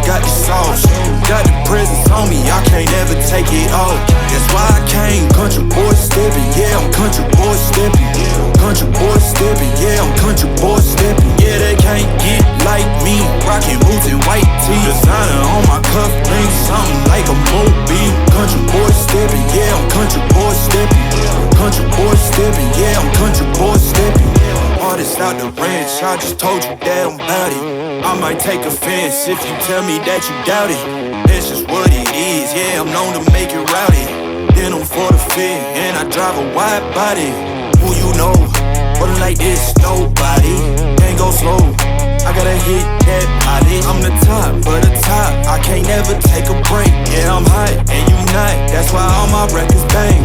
got the sauce. Got the presence on me, I can't ever take it off. That's why I came country boy steppin'. Yeah, I'm country boy steppin'. Country boy steppin'. Yeah, I'm country boy steppin'. Yeah, they can't get like me. Rockin' boots and white tee. Designer on my cuff link, something like a movie. Country boy steppin'. Yeah, I'm country boy steppin'. Country boy steppin'. Yeah, I'm country boy steppin'. Artist out the ranch, I just told you that I'm bout it. I might take offense if you tell me that you doubt it. That's just what it is, yeah, I'm known to make it rowdy. Then I'm for the fit, and I drive a wide body. Who you know, rolling like this, nobody. Can't go slow, I gotta hit that body. I'm the top, for the top, I can't never take a break. Yeah, I'm hot, and you not, that's why all my records bang.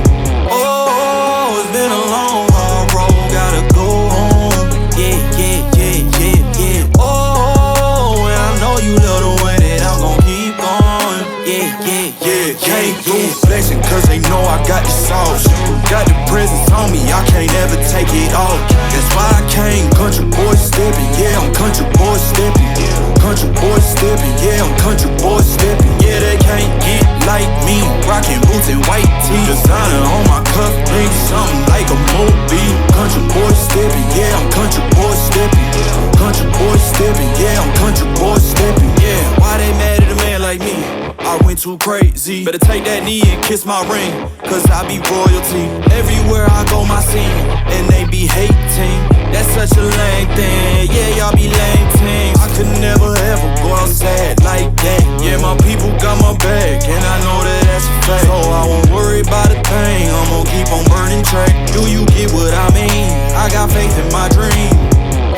Oh, it's been a long, hard road, gotta go home. Yeah, yeah, yeah, yeah, yeah. Oh, and I know you love the way that I'm gon' keep going. Yeah, yeah, yeah. Can't do flexing cause they know I got the sauce. Got the presence on me, I can't ever take it off. That's why I came country boy steppin'. Yeah, I'm country boy steppin'. Country boy steppin'. Yeah, I'm country boy steppin'. Yeah, they can't get like me. Rockin' boots and white tee. Designer on my cuff link, something like a movie. Country boy steppin'. Yeah, I'm country boy steppin'. Country boy steppin'. Yeah, I'm country boy steppin'. Yeah, why they mad at a man like me? I went too crazy. Better take that knee and kiss my ring, cause I be royalty. Everywhere I go my scene, and they be hating. That's such a lame thing. Yeah, y'all be lame teams. I could never ever go outside like that. Yeah, my people got my back, and I know that that's a fact. So I won't worry about a thing, I'm gon' keep on burning track. Do you get what I mean? I got faith in my dream.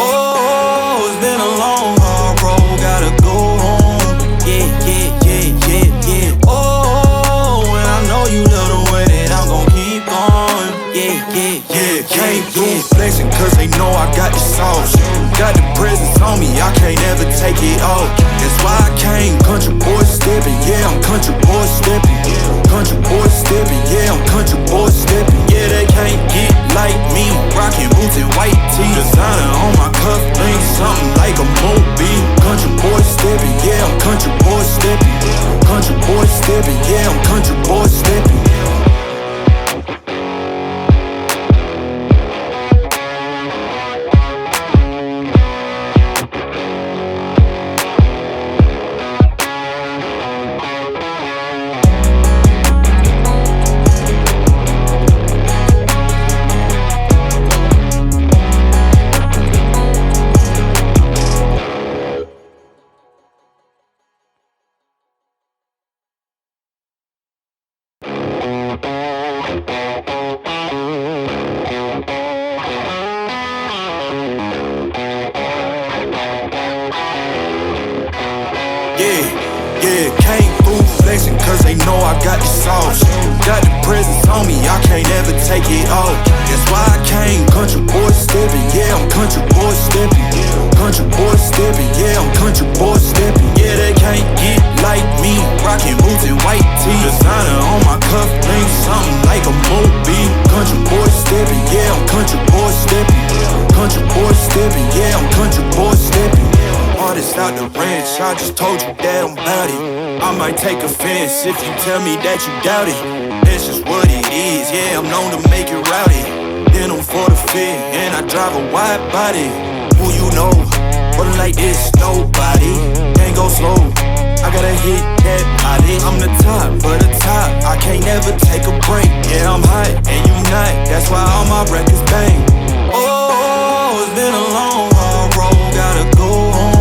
Oh, it's been a long, hard road, gotta go home. Yeah, yeah, yeah, yeah, yeah. Oh, and I know you love the way that I'm gon' keep going. Yeah, yeah, yeah, can't do flexing cause they know I got the sauce. Got the presence on me, I can't ever take it off. That's why I came country boy steppin'. Yeah, I'm country boy steppin'. Country boy steppin'. Yeah, I'm country boy steppin'. Yeah, they can't get like me. Rockin' boots and white tee. Designer on my cuff link, something like a movie. Country boy steppin'. Yeah, I'm country boy steppin'. Country boy steppin'. Yeah, I'm country boy steppin'. Yeah, came through flexing cause they know I got the sauce. Got the presence on me, I can't ever take it off. That's why I came country boy steppin'. Yeah, I'm country boy steppin'. Country boy steppin'. Yeah, I'm country boy steppin'. Yeah, they can't get like me. Rockin' boots and white tee. Designer on my cuff link, something like a movie. Country boy steppin'. Yeah, I'm country boy steppin'. Country boy steppin'. Yeah, I'm country boy steppin'. Artist out the ranch, I just told you that I'm bout it. I might take offense if you tell me that you doubt it. That's just what it is, yeah, I'm known to make it rowdy. Then I'm for the fit, and I drive a wide body. Who you know, rolling like this, nobody. Can't go slow, I gotta hit that body. I'm the top, for the top, I can't never take a break. Yeah, I'm hot, and you not, that's why all my records bang. Oh, it's been a long, hard road, gotta go home.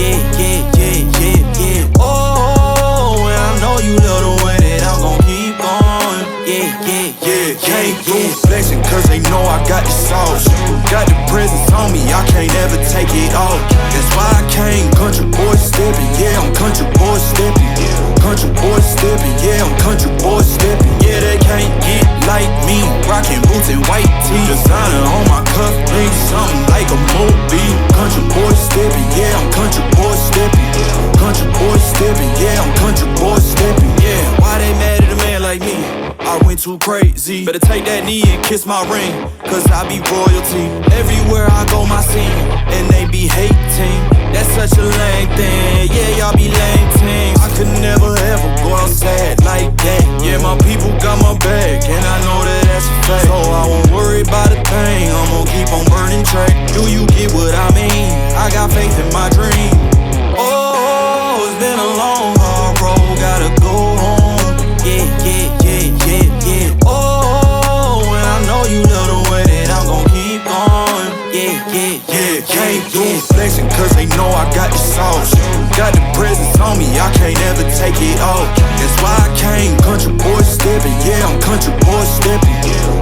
Yeah, yeah, yeah, yeah, yeah. Oh, and I know you love the way that I'm gon' keep going. Yeah, yeah, yeah, can't do flexing cause they know I got the sauce. Got the presence on me, I can't ever take it off. That's why I came country boy steppin'. Yeah, I'm country boy steppin'. Country boy steppin'. Yeah, I'm country boy steppin'. Yeah, they can't get like me. Rockin' boots and white tee. Designer on my cuff link, something like a movie. Country boy steppin'. Yeah, I'm country boy steppin'. Country boy steppin'. Yeah, I'm country boy steppin'. Yeah, why they mad at a man like me? I went went too crazy. Better take that knee and kiss my ring, cause I be royalty. Everywhere I go my scene, and they be hating. That's such a lame thing, yeah, y'all be lame teams. I could never ever go outside like that. Yeah, my people got my back, and I know that that's a fact. So I won't worry about a thing, I'm gon' keep on burning track. Do you get what I mean? I got faith in my dream. Oh, it's been a long, hard road, gotta go home. Yeah, yeah, yeah, yeah, yeah. Oh, and I know you love the way that I'm gon' keep going. Yeah, yeah, yeah, can't do flexing cause they know I got the sauce. Got the presence on me, I can't ever take it off. That's why I came, country boy stepping. Yeah, I'm country boy stepping.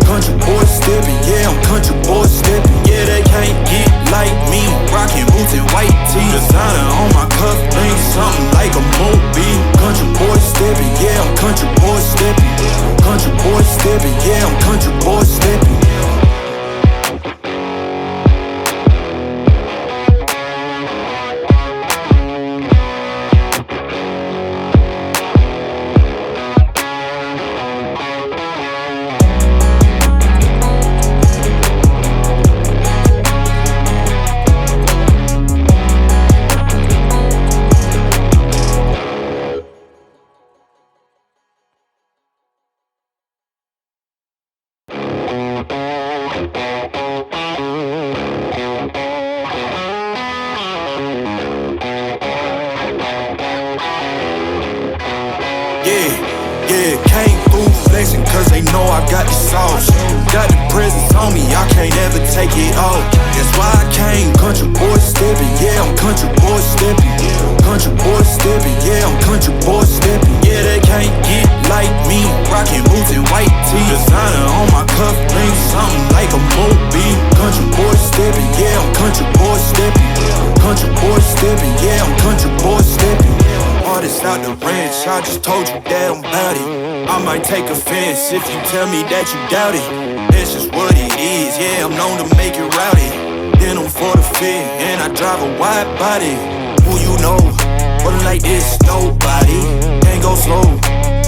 Country boy stepping, yeah, I'm country boy stepping. Yeah, they can't get like me, rockin' boots and white tee. Designer on my cuff, ain't something like a movie. Country boy stepping, yeah, I'm country boy stepping. Country boy stepping, yeah, I'm country boy stepping. Yeah, came through flexing cause they know I got the sauce. Got the presence on me, I can't ever take it off. That's why I came, country boy stepping. Yeah, I'm country boy stepping. Country boy stepping, yeah, I'm country boy stepping. Yeah, they can't get like me, rockin' boots and white tee. Designer on my cuff, ain't something like a movie. Country boy stepping, yeah, I'm country boy stepping. Country boy stepping, yeah, I'm country boy stepping. Artist out the ranch, I just told you that I'm bout it. I might take offense if you tell me that you doubt it. That's just what it is, yeah, I'm known to make it rowdy. Then I'm for the fit, and I drive a wide body. Who you know, running like this, nobody. Can't go slow,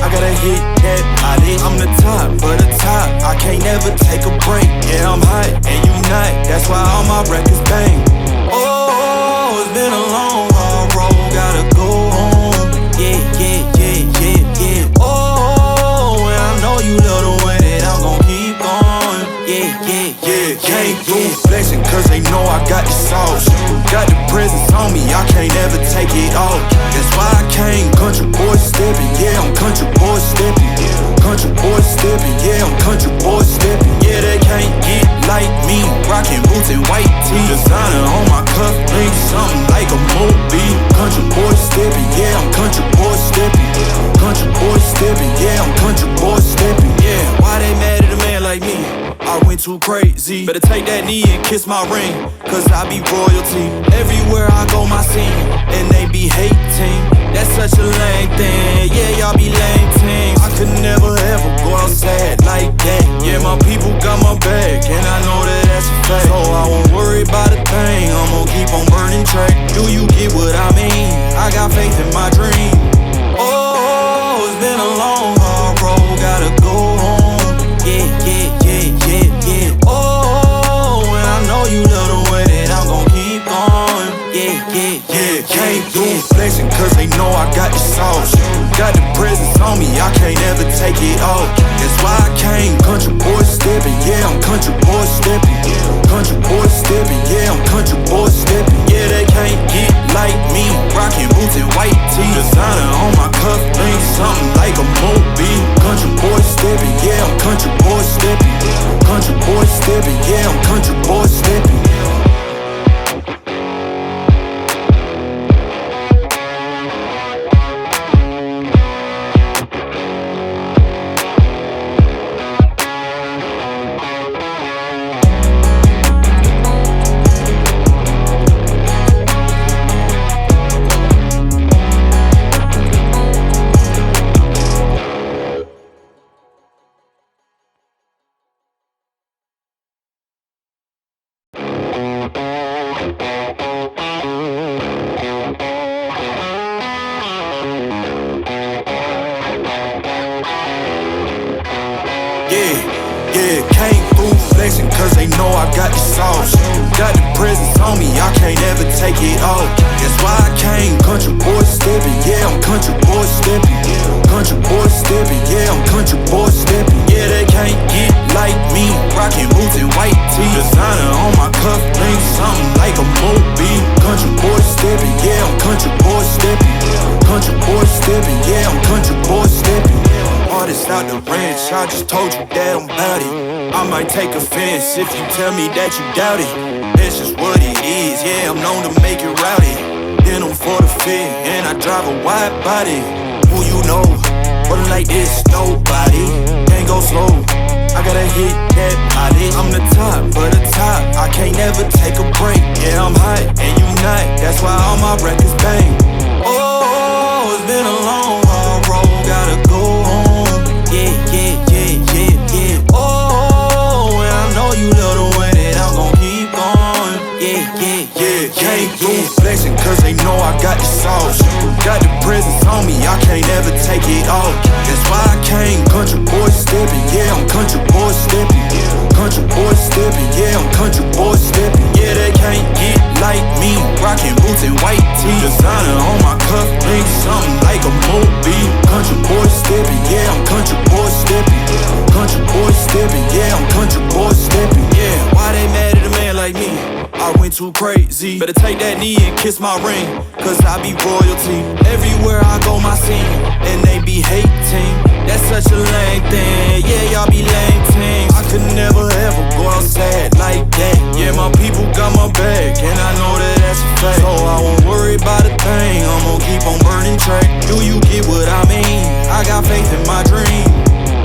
I gotta hit that body. I'm the top of the top, I can't never take a break. Yeah, I'm hot, and you not, that's why all my records bang. Oh, it's been a long, hard road, gotta go home. Yeah, yeah, yeah, yeah, yeah. Oh, and I know you love the way that I'm gon' keep going. Yeah, yeah, yeah, can't do flexing cause they know I got the sauce. Got the presence on me, I can't ever take it off. That's why I came, country boy stepping. Yeah, I'm country boy stepping. Country boy stepping, yeah, I'm country boy stepping. Yeah, they can't get like me, rockin' boots and white tee. Designer on my cuff, ain't something like a movie. Country boy stepping, yeah, I'm country boy stepping. Country boy stepping, yeah, I'm country boy stepping. Yeah, why they mad at a man like me? I went too crazy. Better take that knee and kiss my ring, cause I be royalty. Everywhere I go my scene, and they be hating. That's such a lame thing, yeah, y'all be lame teams. I could never ever go outside like that. Yeah, my people got my back, and I know that that's a fact. So I won't worry about a thing, I'm gon' keep on burning track. Do you get what I mean? I got faith in my dream. Oh, it's been a long, hard road, gotta go home. Yeah, yeah, yeah, yeah, yeah. Oh, and I know you love the way that I'm gon' keep going. Yeah, yeah, yeah, can't do flexing cause they know I got the sauce. Got the presence on me, I can't ever take it off. That's why I came, country boy stepping. Yeah, I'm country boy stepping. Country boy stepping, yeah, I'm country boy stepping. Yeah, they can't get like me, rockin' boots and white tee. Designer on my cuff, ain't something like a movie. Country boy stepping, yeah, I'm country boy stepping. Country boy stepping, yeah, I'm country boy stepping. Yeah, came through flexing cause they know I got the sauce. Got the presence on me, I can't ever take it off. That's why I came country boy stepping. Yeah, I'm country boy stepping. Country boy stepping, yeah, I'm country boy stepping. Yeah, they can't get like me, rockin' boots and white tee. Designer on my cuff link, something like a movie. Country boy stepping, yeah, I'm country boy stepping. Country boy stepping, yeah, I'm country boy stepping. Artist out the ranch, I just told you that I'm bout it. I might take offense if you tell me that you doubt it. That's just what it is, yeah, I'm known to make it rowdy. Then I'm for the fit, and I drive a wide body. Who you know, but like this, nobody. Can't go slow, I gotta hit that body. I'm the top of the top, I can't never take a break. Yeah, I'm hot, and you not, that's why all my records bang. Oh, it's been a long, hard road, gotta go home. Yeah, yeah, yeah, yeah, yeah. Oh, and I know you love the way that I'm gon' keep going. Yeah, yeah, yeah, came through flexing cause they know I got the sauce. Got the presence on me, I can't ever take it off. That's why I came country boy stepping. Yeah, I'm country boy stepping. Country boy stepping, yeah, I'm country boy stepping. Yeah, they can't get like me, rockin' boots and white tee. Designer on my cuff link, something like a movie. Country boy stepping, yeah, I'm country boy stepping. Country boy stepping, yeah, I'm country boy stepping. Yeah, why they mad at a man like me? I went too crazy. Better take that knee and kiss my ring, cause I be royalty. Everywhere I go, my scene, and they be hating. That's such a lame thing. Yeah, y'all be lame teams. I could never ever go outside like that. Yeah, my people got my back, and I know that that's a fact. So I won't worry about a thing, I'm gon' keep on burning track. Do you get what I mean? I got faith in my dream.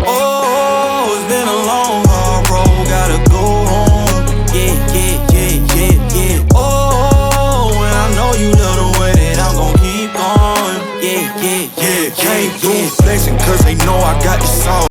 Oh, it's been a long, hard road, gotta go home. Yeah, yeah, yeah, yeah, yeah. Oh, and I know you love the way that I'm gon' keep going. Yeah, yeah, yeah, came through flexing cause they know I got the sauce.